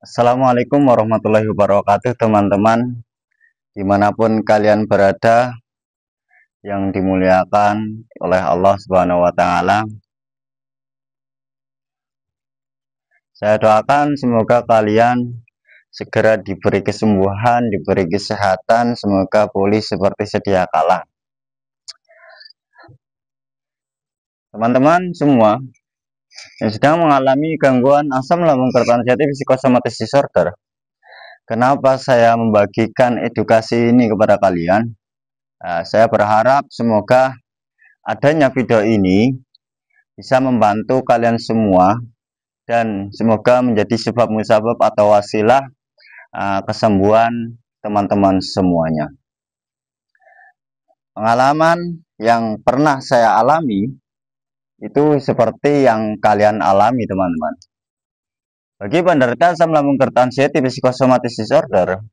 Assalamualaikum warahmatullahi wabarakatuh, teman-teman. Dimanapun kalian berada, yang dimuliakan oleh Allah Subhanahu wa Ta'ala, saya doakan semoga kalian segera diberi kesembuhan, diberi kesehatan, semoga pulih seperti sedia kala. Teman-teman semua yang sedang mengalami gangguan asam lambung tertentu psikosomatis disorder, kenapa saya membagikan edukasi ini kepada kalian? Saya berharap semoga adanya video ini bisa membantu kalian semua dan semoga menjadi sebab musabab atau wasilah kesembuhan teman-teman semuanya. Pengalaman yang pernah saya alami itu seperti yang kalian alami, teman-teman. Bagi penderita asam lambung tertentu psikosomatis disorder,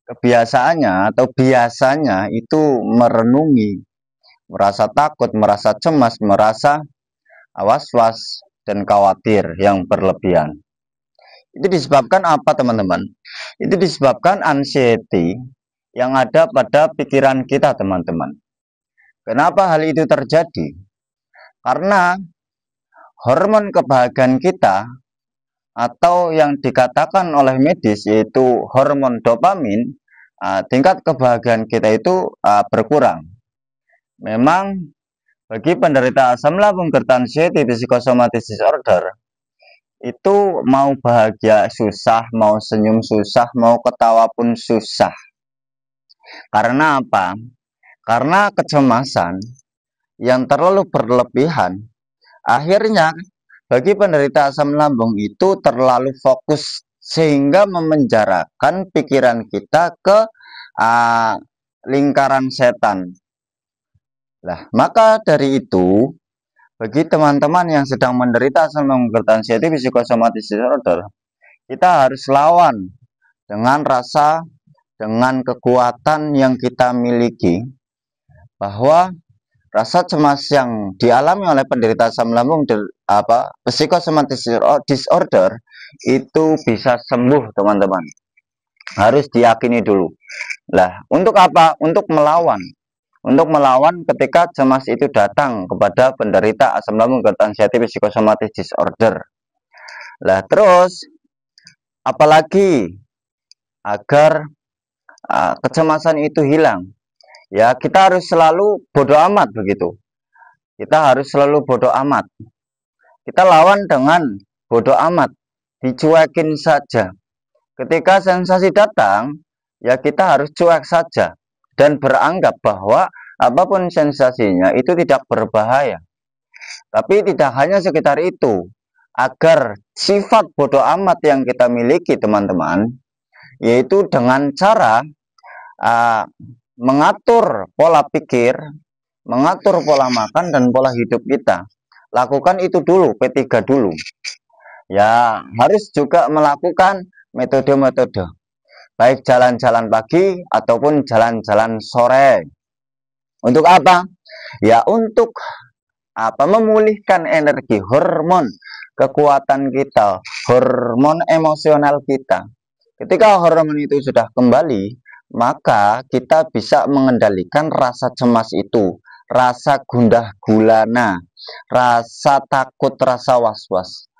kebiasaannya atau biasanya itu merenungi, merasa takut, merasa cemas, merasa was-was dan khawatir yang berlebihan. Itu disebabkan apa, teman-teman? Itu disebabkan anxiety yang ada pada pikiran kita, teman-teman. Kenapa hal itu terjadi? Karena hormon kebahagiaan kita atau yang dikatakan oleh medis yaitu hormon dopamin, tingkat kebahagiaan kita itu berkurang. Memang bagi penderita asam lambung tertentu psikosomatis disorder, itu mau bahagia susah, mau senyum susah, mau ketawa pun susah. Karena apa? Karena kecemasan yang terlalu berlebihan, akhirnya bagi penderita asam lambung itu terlalu fokus sehingga memenjarakan pikiran kita ke lingkaran setan. Nah, maka dari itu, bagi teman-teman yang sedang menderita asam lambung tertentu psikosomatis disorder, kita harus lawan dengan rasa, dengan kekuatan yang kita miliki, bahwa rasa cemas yang dialami oleh penderita asam lambung psikosomatis disorder itu bisa sembuh, teman-teman. Harus diyakini dulu. Lah, untuk apa? Untuk melawan. Untuk melawan ketika cemas itu datang kepada penderita asam lambung tertentu psikosomatis disorder. Lah, terus apalagi agar kecemasan itu hilang? Ya, kita harus selalu bodoh amat begitu. Kita harus selalu bodoh amat. Kita lawan dengan bodoh amat, dicuekin saja. Ketika sensasi datang, ya kita harus cuek saja dan beranggap bahwa apapun sensasinya itu tidak berbahaya. Tapi tidak hanya sekitar itu, agar sifat bodoh amat yang kita miliki, teman-teman, yaitu dengan cara mengatur pola pikir, mengatur pola makan dan pola hidup kita. Lakukan itu dulu, P3 dulu. Ya, harus juga melakukan metode-metode, baik jalan-jalan pagi ataupun jalan-jalan sore. Untuk apa? Ya, untuk memulihkan energi, hormon kekuatan kita, hormon emosional kita. Ketika hormon itu sudah kembali, maka kita bisa mengendalikan rasa cemas itu, rasa gundah gulana, rasa takut, rasa was-was.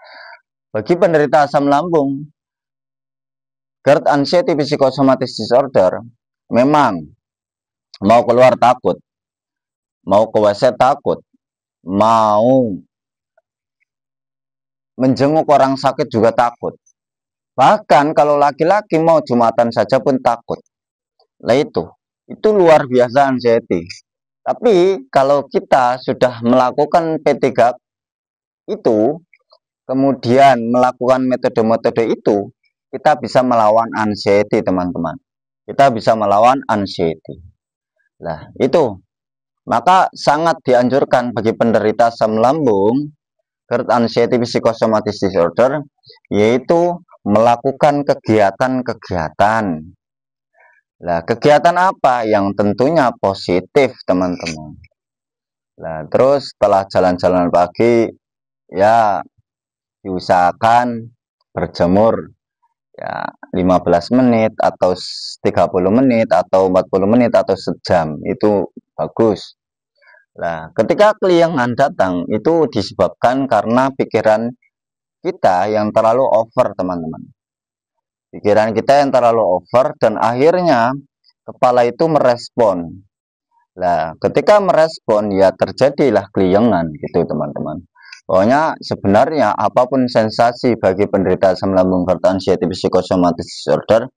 Bagi penderita asam lambung, GERD anxiety psikosomatis disorder, memang mau keluar takut, mau ke WC takut, mau menjenguk orang sakit juga takut. Bahkan kalau laki-laki mau jumatan saja pun takut. Nah itu luar biasa anxiety. Tapi kalau kita sudah melakukan P3 itu, kemudian melakukan metode-metode itu, kita bisa melawan anxiety, teman-teman. Kita bisa melawan anxiety. Nah itu, maka sangat dianjurkan bagi penderita asam lambung GERD anxiety psikosomatis disorder, yaitu melakukan kegiatan-kegiatan. Nah, kegiatan apa yang tentunya positif, teman-teman? Nah, terus setelah jalan-jalan pagi, ya diusahakan berjemur Ya, 15 menit atau 30 menit atau 40 menit atau sejam itu bagus. Nah, ketika keliengan datang itu disebabkan karena pikiran kita yang terlalu over, teman-teman. Pikiran kita yang terlalu over dan akhirnya kepala itu merespon. Nah, ketika merespon ya terjadilah keliengan gitu, teman-teman. Pokoknya sebenarnya apapun sensasi bagi penderita asam lambung serta anxiety psychosomatic disorder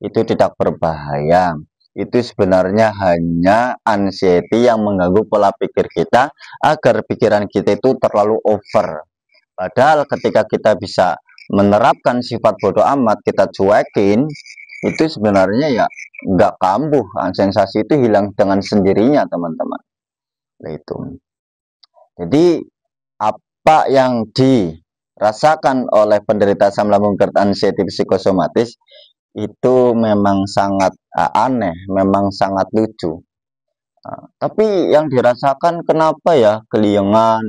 itu tidak berbahaya. Itu sebenarnya hanya anxiety yang mengganggu pola pikir kita agar pikiran kita itu terlalu over. Padahal ketika kita bisa menerapkan sifat bodoh amat, kita cuekin, itu sebenarnya ya nggak kambuh. Sensasi itu hilang dengan sendirinya, teman-teman. Nah, itu. Jadi apa yang dirasakan oleh penderita asam lambung GERD anxiety psikosomatis itu memang sangat aneh, memang sangat lucu. Tapi yang dirasakan kenapa ya keliengan,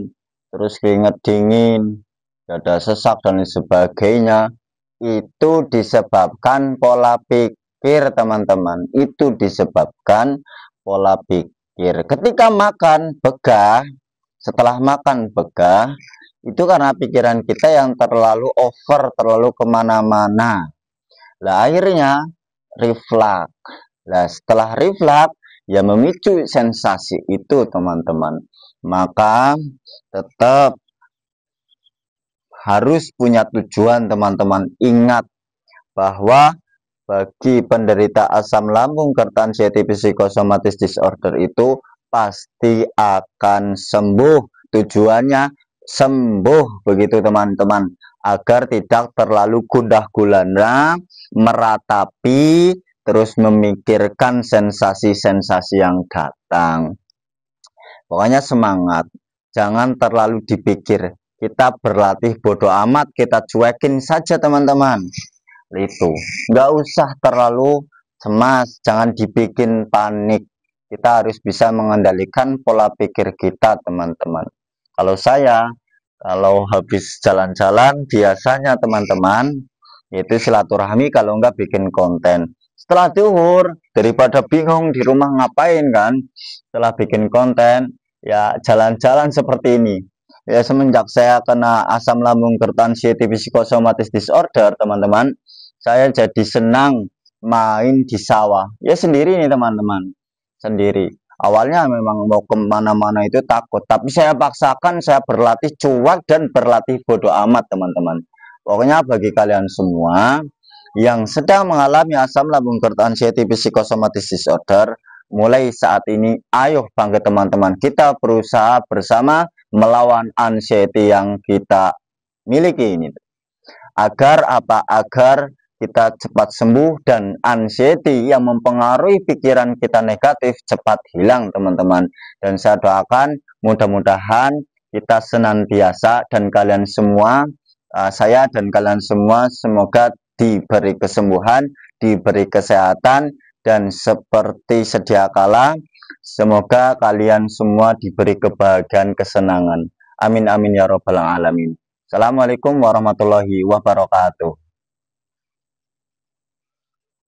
terus keringat dingin, dada sesak dan sebagainya, itu disebabkan pola pikir, teman-teman. Itu disebabkan pola pikir. Ketika makan begah, setelah makan begah, itu karena pikiran kita yang terlalu over, terlalu kemana-mana. Nah, akhirnya reflux. Nah, setelah reflux, ya memicu sensasi itu, teman-teman. Maka tetap harus punya tujuan, teman-teman. Ingat bahwa bagi penderita asam lambung GERD anxiety psychosomatic disorder itu pasti akan sembuh. Tujuannya sembuh, begitu teman-teman, agar tidak terlalu gundah gulana meratapi terus memikirkan sensasi-sensasi yang datang. Pokoknya semangat, jangan terlalu dipikir. Kita berlatih bodoh amat, kita cuekin saja, teman-teman. Itu nggak usah terlalu cemas, jangan dibikin panik. Kita harus bisa mengendalikan pola pikir kita, teman-teman. Kalau habis jalan-jalan biasanya, teman-teman, itu silaturahmi, kalau nggak bikin konten. Setelah zuhur, daripada bingung di rumah ngapain kan, setelah bikin konten ya jalan-jalan seperti ini. Ya, semenjak saya kena asam lambung GERD anxiety psikosomatis disorder, teman-teman, saya jadi senang main di sawah. Ya sendiri nih, teman-teman, sendiri. Awalnya memang mau kemana-mana itu takut, tapi saya paksakan, saya berlatih cuek dan berlatih bodoh amat, teman-teman. Pokoknya bagi kalian semua yang sedang mengalami asam lambung GERD anxiety psikosomatic disorder, mulai saat ini ayo bangkit, teman-teman. Kita berusaha bersama melawan anxiety yang kita miliki ini. Agar apa? Agar kita cepat sembuh dan anxiety yang mempengaruhi pikiran kita negatif cepat hilang, teman-teman. Dan saya doakan mudah-mudahan kita senantiasa dan kalian semua, saya dan kalian semua semoga diberi kesembuhan, diberi kesehatan, dan seperti sedia kala semoga kalian semua diberi kebahagiaan, kesenangan. Amin amin ya robbal alamin. Assalamualaikum warahmatullahi wabarakatuh.